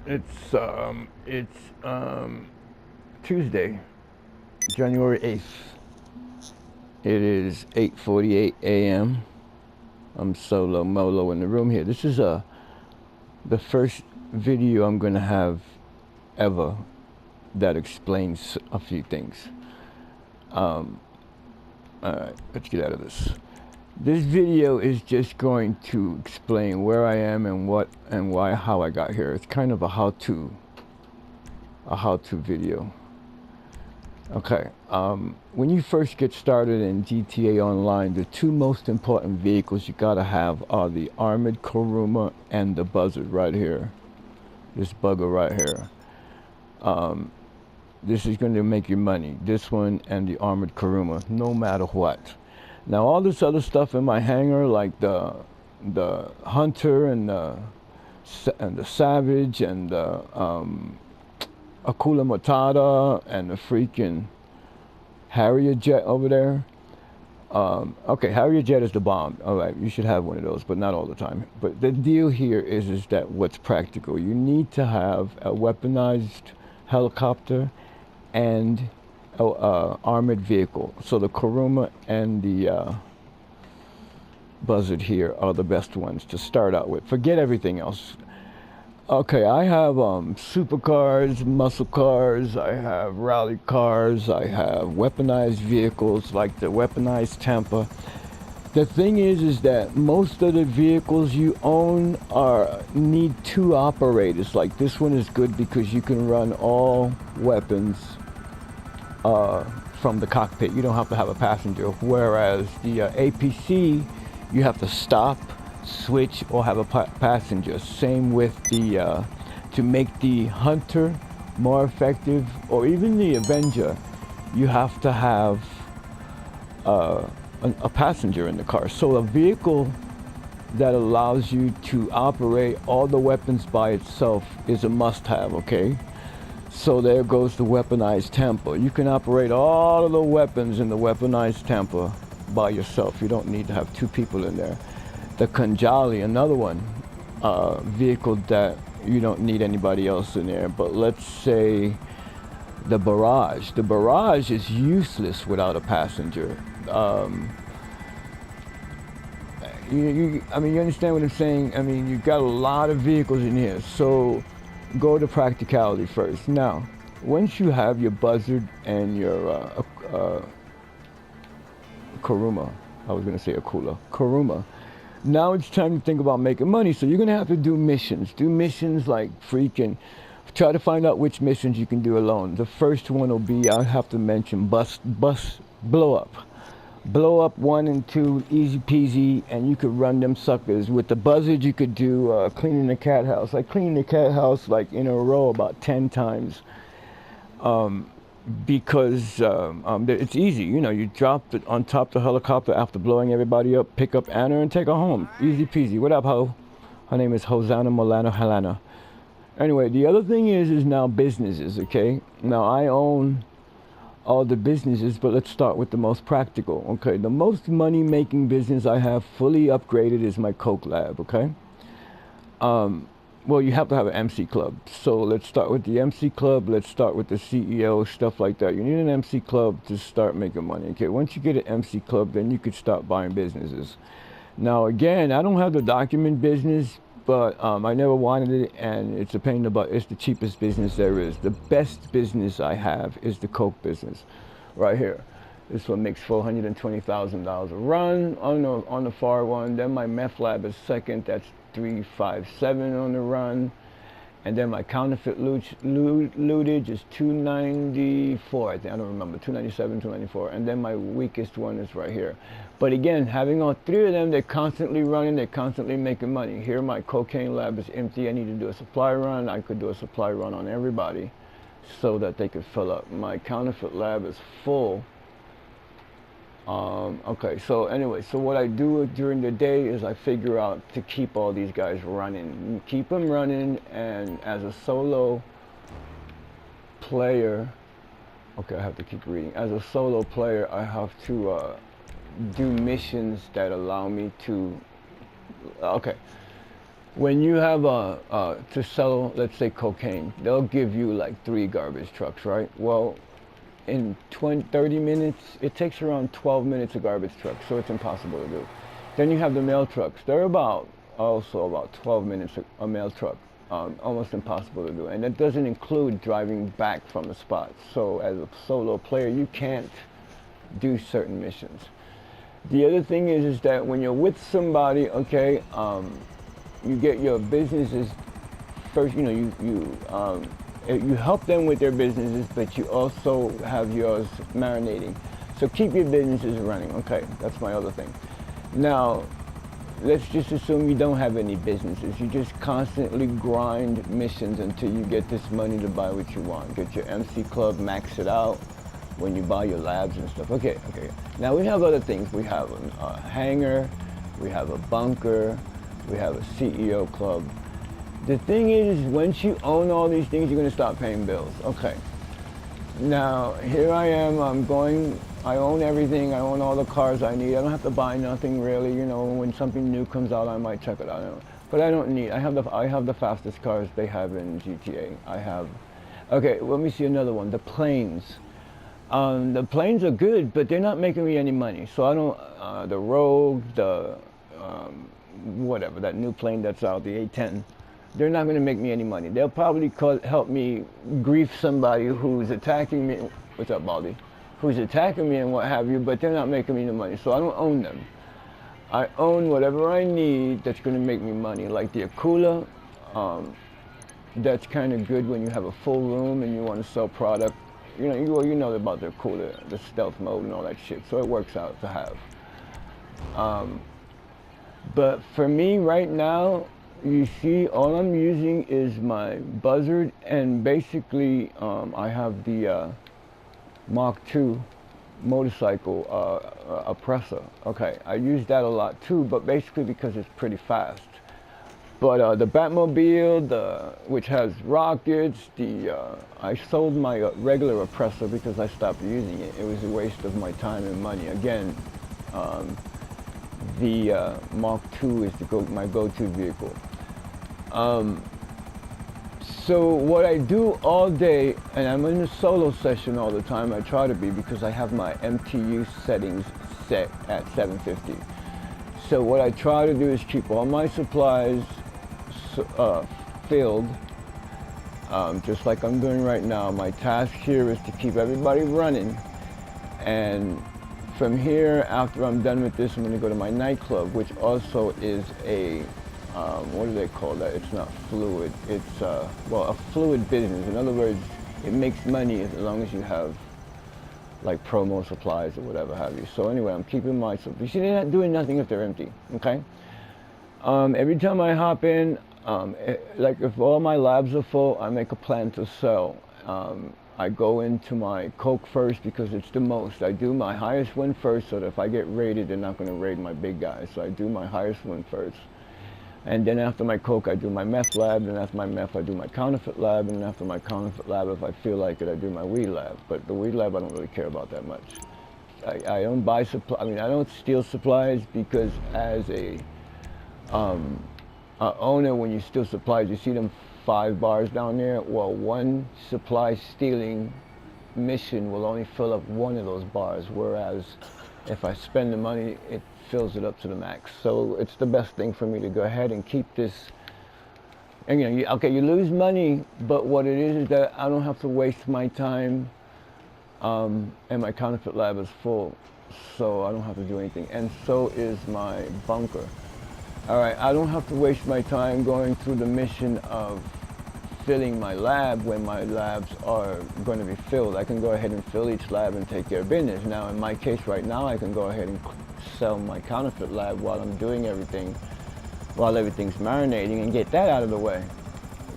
It's Tuesday, January 8th. It is 8:48 a.m. I'm solo molo in the room here. This is the first video I'm gonna have ever that explains a few things. All right, let's get out of this. This video is just going to explain where I am and what and why, how I got here. It's kind of a how-to video. Okay, when you first get started in GTA Online, the two most important vehicles you gotta have are the armored Kuruma and the Buzzard right here. This bugger right here. This is going to make you money. This one and the armored Kuruma, no matter what. Now all this other stuff in my hangar, like the Hunter and the Savage and the Akula Matata and the freaking Harrier jet over there. Okay, Harrier jet is the bomb. All right, you should have one of those, but not all the time. But the deal here is that what's practical. You need to have a weaponized helicopter and a armored vehicle. So the Kuruma and the Buzzard here are the best ones to start out with. Forget everything else. Okay, I have supercars, muscle cars, I have rally cars, I have weaponized vehicles like the weaponized Tampa. The thing is that most of the vehicles you own need two operators. Like this one is good because you can run all weapons from the cockpit. You don't have to have a passenger. Whereas the APC, you have to stop, switch, or have a passenger. Same with the to make the Hunter more effective, or even the Avenger, you have to have a passenger in the car. So a vehicle that allows you to operate all the weapons by itself is a must-have. Okay, so there goes the weaponized Tampa. You can operate all of the weapons in the weaponized Tampa by yourself. You don't need to have two people in there. The Kanjali, another one, vehicle that you don't need anybody else in there. But let's say the Barrage. The Barrage is useless without a passenger. I mean, you understand what I'm saying? I mean, you've got a lot of vehicles in here. So go to practicality first. Now, once you have your Buzzard and your Kuruma, I was going to say Akula, Kuruma. Now it's time to think about making money. So you're going to have to do missions. Do missions like freaking, try to find out which missions you can do alone. The first one will be, I have to mention, blow up. Blow up 1 and 2, easy peasy, and you could run them suckers. With the Buzzard, you could do cleaning the cat house. I cleaned the cat house like in a row about 10 times. Because it's easy, you know, you drop it on top of the helicopter after blowing everybody up, pick up Anna and take her home. Easy peasy. What up, ho? Her name is Hosanna Molano Helena. Anyway, the other thing is now businesses, okay? Now I own all the businesses, but let's start with the most practical, okay? The most money-making business I have fully upgraded is my Coke lab, okay? Well, you have to have an MC club. So let's start with the MC club. Let's start with the CEO, stuff like that. You need an MC club to start making money. Okay, once you get an MC club, then you could start buying businesses. Now, again, I don't have the document business, but I never wanted it, and it's a pain in the butt. It's the cheapest business there is. The best business I have is the Coke business, right here. This one makes $420,000 a run on the far one. Then my meth lab is second. That's 357 on the run, and then my counterfeit lootage is 294. I think, I don't remember, 297, 294, and then my weakest one is right here. But again, having all three of them, they're constantly running, they're constantly making money. Here my cocaine lab is empty. I need to do a supply run. I could do a supply run on everybody so that they could fill up. My counterfeit lab is full. Okay, so anyway, so what I do during the day is I figure out to keep all these guys running, keep them running, and as a solo player, okay, I have to keep reading. As a solo player, I have to do missions that allow me to, okay, when you have to sell, let's say cocaine, they'll give you like 3 garbage trucks, right? Well, in 20, 30 minutes, it takes around 12 minutes a garbage truck, so it's impossible to do. Then you have the mail trucks. They're also about 12 minutes a mail truck. Almost impossible to do. And that doesn't include driving back from the spot. So as a solo player, you can't do certain missions. The other thing is that when you're with somebody, okay, you get your businesses first. You know, you help them with their businesses, but you also have yours marinating. So keep your businesses running. Okay, that's my other thing. Now, let's just assume you don't have any businesses. You just constantly grind missions until you get this money to buy what you want. Get your MC Club, max it out when you buy your labs and stuff. Okay. Now we have other things. We have a hangar, we have a bunker, we have a CEO club. The thing is, once you own all these things, you're gonna start paying bills. Okay. Now, here I am, I own everything, I own all the cars I need. I don't have to buy nothing really, you know, when something new comes out, I might check it out. But I don't need, I have the fastest cars they have in GTA. Okay, let me see another one, the planes. The planes are good, but they're not making me any money. So I don't, the Rogue, whatever, that new plane that's out, the A-10, they're not going to make me any money. They'll probably help me grief somebody who's attacking me. What's up, Baldy? Who's attacking me and what have you, but they're not making me the money, so I don't own them. I own whatever I need that's going to make me money, like the Akula. That's kind of good when you have a full room and you want to sell product. You know about the Akula, the stealth mode and all that shit, so it works out to have. But for me right now, you see, all I'm using is my buzzard, and basically I have the Mark II motorcycle oppressor. Okay, I use that a lot too, but basically because it's pretty fast. But the Batmobile, which has rockets, I sold my regular oppressor because I stopped using it. It was a waste of my time and money. Again, the Mark II is my go-to vehicle. So what I do all day, and I'm in a solo session all the time, I try to be, because I have my MTU settings set at 750. So what I try to do is keep all my supplies filled, just like I'm doing right now. My task here is to keep everybody running, and from here, after I'm done with this, I'm going to go to my nightclub, which also is a what do they call that? It's not fluid. It's, well, a fluid business. In other words, it makes money as long as you have, like, promo supplies or whatever have you. So anyway, I'm keeping my supplies. You see, they're not doing nothing if they're empty, okay? Every time I hop in, like, if all my labs are full, I make a plan to sell. I go into my Coke first because it's the most. I do my highest one first, so that if I get raided, they're not going to raid my big guys. So I do my highest one first. And then after my Coke, I do my meth lab, and after my meth, I do my counterfeit lab, and after my counterfeit lab, if I feel like it, I do my weed lab. But the weed lab, I don't really care about that much. I don't buy supply. I mean, I don't steal supplies, because as a owner, when you steal supplies, you see them 5 bars down there. Well, one supply stealing mission will only fill up one of those bars, whereas if I spend the money, it fills it up to the max. So it's the best thing for me to go ahead and keep this. And you lose money, but what it is that I don't have to waste my time, and my counterfeit lab is full, so I don't have to do anything. And so is my bunker. All right, I don't have to waste my time going through the mission of filling my lab when my labs are going to be filled. I can go ahead and fill each lab and take care of business. Now, in my case right now, I can go ahead and sell my counterfeit lab while I'm doing everything, while everything's marinating, and get that out of the way.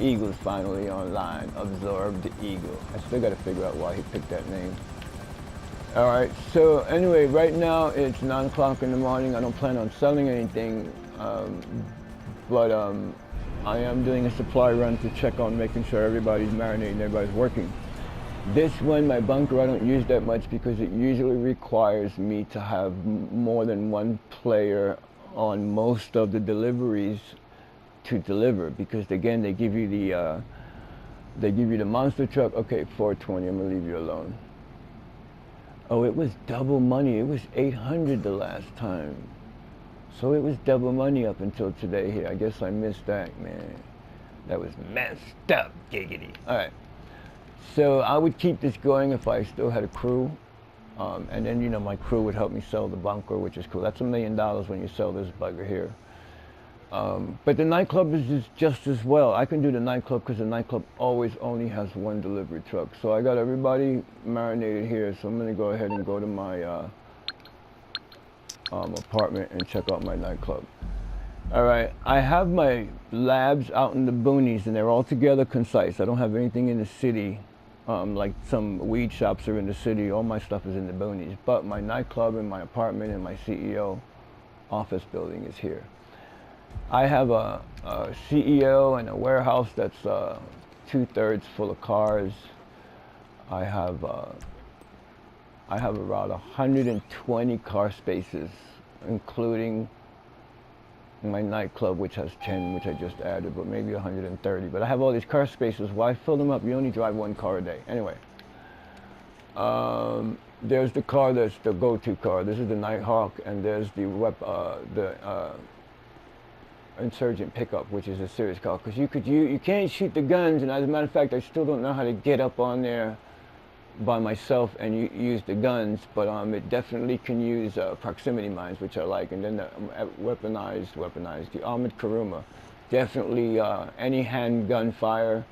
Eagle's finally online. Absorb the Eagle. I still got to figure out why he picked that name. All right, so anyway, right now it's 9 o'clock in the morning. I don't plan on selling anything, but I am doing a supply run to check on making sure everybody's marinating, everybody's working. This one, my bunker, I don't use that much because it usually requires me to have more than one player on most of the deliveries to deliver, because again, they give you the monster truck. Okay, 420. I'm gonna leave you alone. Oh, it was double money. It was 800 the last time. So it was double money up until today here. I guess I missed that, man. That was messed up, giggity. All right. So I would keep this going if I still had a crew. And then, you know, my crew would help me sell the bunker, which is cool. That's $1 million when you sell this bugger here. But the nightclub is just as well. I can do the nightclub because the nightclub always only has one delivery truck. So I got everybody marinated here. So I'm going to go ahead and go to my apartment and check out my nightclub. All right, I have my labs out in the boonies, and they're all together concise. I don't have anything in the city, like some weed shops are in the city. All my stuff is in the boonies. But my nightclub and my apartment and my CEO office building is here. I have a CEO and a warehouse that's 2/3 full of cars. I have around 120 car spaces, including my nightclub, which has 10, which I just added, but maybe 130. But I have all these car spaces. Why fill them up? You only drive one car a day. Anyway, there's the car that's the go-to car. This is the Nighthawk, and there's the Insurgent pickup, which is a serious car, because you can't shoot the guns. And as a matter of fact, I still don't know how to get up on there by myself and use the guns, but it definitely can use proximity mines, which I like. And then the weaponized, the armored Kuruma, definitely any handgun fire,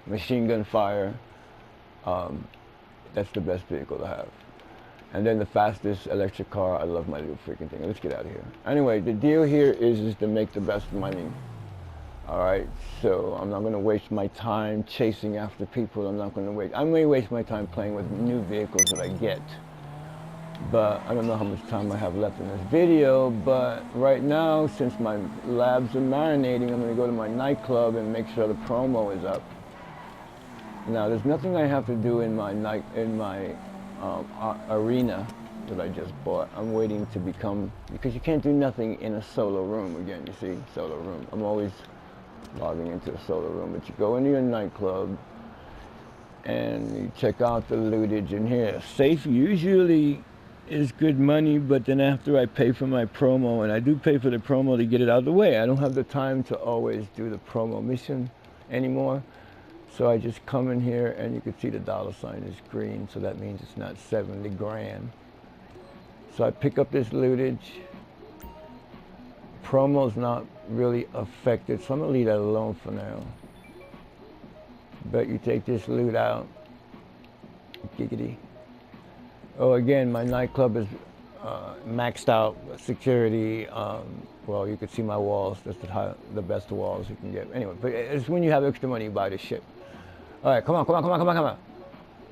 machine gun fire. That's the best vehicle to have. And then the fastest electric car. I love my little freaking thing. Let's get out of here. Anyway, the deal here is to make the best money. All right, so I'm not going to waste my time chasing after people. I may waste my time playing with new vehicles that I get. But I don't know how much time I have left in this video. But right now, since my labs are marinating, I'm going to go to my nightclub and make sure the promo is up. Now, there's nothing I have to do in my arena that I just bought. I'm waiting to become, because you can't do nothing in a solo room. Again, you see, solo room. I'm always logging into a solo room, but you go into your nightclub and you check out the lootage in here. Safe usually is good money, but then after I pay for my promo, and I do pay for the promo to get it out of the way. I don't have the time to always do the promo mission anymore. So I just come in here, and you can see the dollar sign is green, so that means it's not 70 grand. So I pick up this lootage. Promo's not really affected, so I'm gonna leave that alone for now. But you take this loot out, giggity. Oh, again, my nightclub is maxed out security. Well, you can see my walls. That's the best walls you can get. Anyway, but it's when you have extra money, you buy this shit. All right, come on.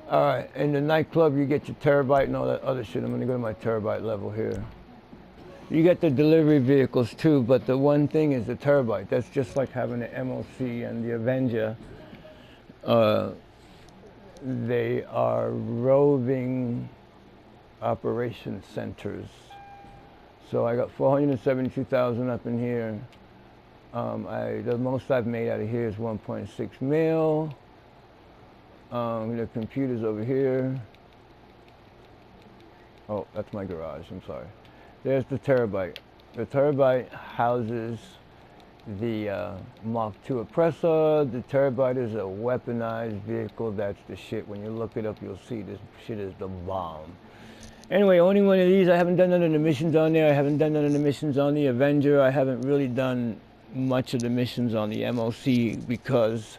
All right, in the nightclub, you get your terabyte and all that other shit. I'm gonna go to my terabyte level here. You get the delivery vehicles too, but the one thing is the terabyte. That's just like having the MOC and the Avenger. They are roving operation centers. So I got 472,000 up in here. The most I've made out of here is 1.6 mil. The computer's over here. Oh, that's my garage, I'm sorry. There's the terabyte. The terabyte houses the Mark II oppressor. The terabyte is a weaponized vehicle. That's the shit. When you look it up, you'll see this shit is the bomb. Anyway, only one of these. I haven't done none of the missions on there. I haven't done none of the missions on the Avenger. I haven't really done much of the missions on the MOC because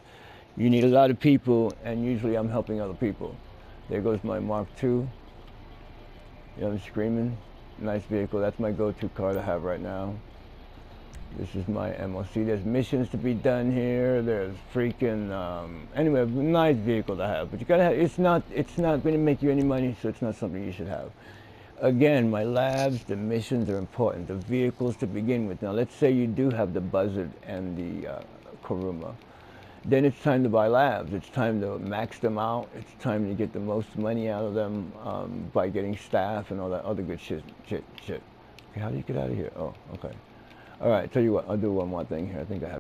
you need a lot of people, and usually I'm helping other people. There goes my Mark II. You know, I'm screaming. Nice vehicle. That's my go-to car to have right now. This is my MOC. There's missions to be done here. There's freaking anyway, nice vehicle to have. But you gotta have. It's not going to make you any money, so it's not something you should have. Again, my labs, the missions are important. The vehicles to begin with. Now, let's say you do have the Buzzard and the Kuruma. Then it's time to buy labs. It's time to max them out. It's time to get the most money out of them by getting staff and all that other good shit. Okay, how do you get out of here? Oh, okay. All right, tell you what, I'll do one more thing here. I think I have.